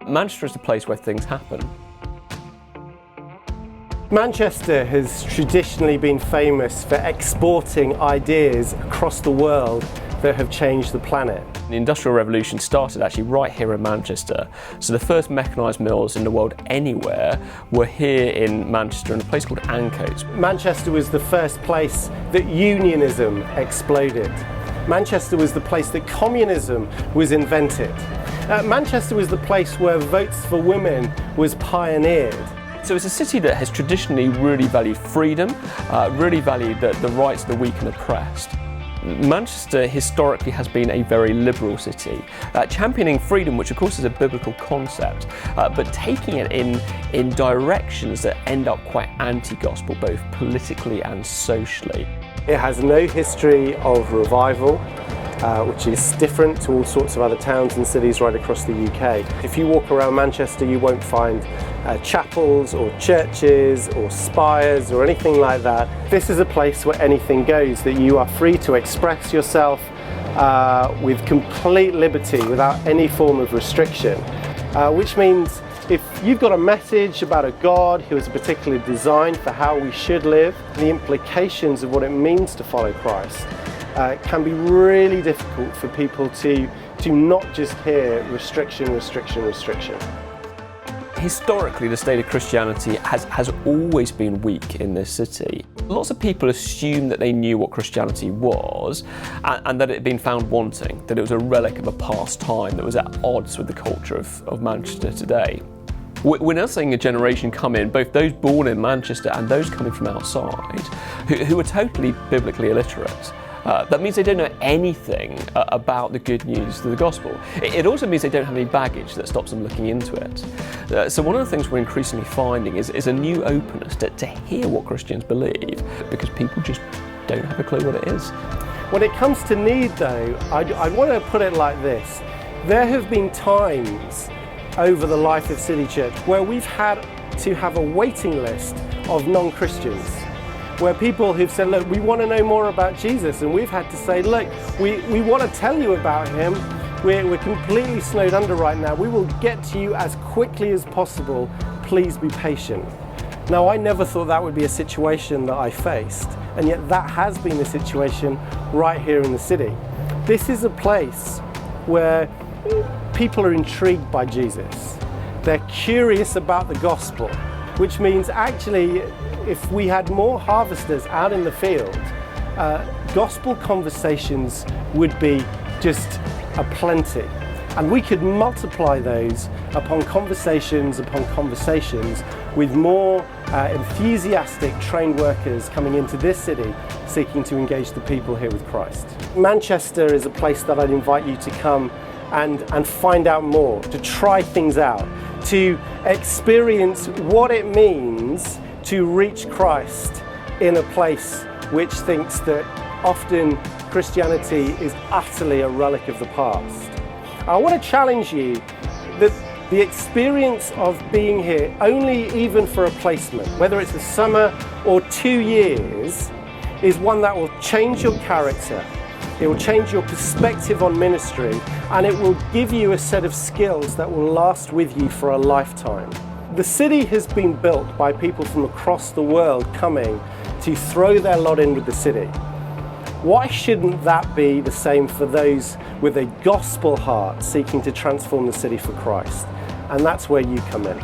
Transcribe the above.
Manchester is the place where things happen. Manchester has traditionally been famous for exporting ideas across the world that have changed the planet. The Industrial Revolution started actually right here in Manchester. So the first mechanised mills in the world anywhere were here in Manchester in a place called Ancoats. Manchester was the first place that unionism exploded. Manchester was the place that communism was invented. Manchester was the place where votes for women was pioneered. So it's a city that has traditionally really valued freedom, really valued the rights of the weak and oppressed. Manchester historically has been a very liberal city, championing freedom, which of course is a biblical concept, but taking it in directions that end up quite anti-gospel, both politically and socially. It has no history of revival, which is different to all sorts of other towns and cities right across the UK. If you walk around Manchester, you won't find chapels or churches or spires or anything like that. This is a place where anything goes, that you are free to express yourself with complete liberty without any form of restriction, which means if you've got a message about a God who is particularly designed for how we should live, the implications of what it means to follow Christ can be really difficult for people to not just hear restriction, restriction, restriction. Historically, the state of Christianity has always been weak in this city. Lots of people assume that they knew what Christianity was and that it had been found wanting, that it was a relic of a past time that was at odds with the culture of Manchester today. We're now seeing a generation come in, both those born in Manchester and those coming from outside, who are totally biblically illiterate. That means they don't know anything about the good news of the gospel. It also means they don't have any baggage that stops them looking into it. So one of the things we're increasingly finding is a new openness to hear what Christians believe, because people just don't have a clue what it is. When it comes to need though, I want to put it like this. There have been times over the life of City Church where we've had to have a waiting list of non-Christians, where people who've said, look, we want to know more about Jesus, and we've had to say, look, we want to tell you about him. We're completely snowed under right now. We will get to you as quickly as possible. Please be patient. Now, I never thought that would be a situation that I faced, and yet that has been the situation right here in the city. This is a place where people are intrigued by Jesus. They're curious about the gospel, which means actually, if we had more harvesters out in the field, gospel conversations would be just aplenty. And we could multiply those upon conversations with more enthusiastic trained workers coming into this city seeking to engage the people here with Christ. Manchester is a place that I'd invite you to come and find out more, to try things out, to experience what it means to reach Christ in a place which thinks that often Christianity is utterly a relic of the past. I want to challenge you that the experience of being here, only even for a placement, whether it's a summer or 2 years, is one that will change your character. It will change your perspective on ministry, and it will give you a set of skills that will last with you for a lifetime. The city has been built by people from across the world coming to throw their lot in with the city. Why shouldn't that be the same for those with a gospel heart seeking to transform the city for Christ? And that's where you come in.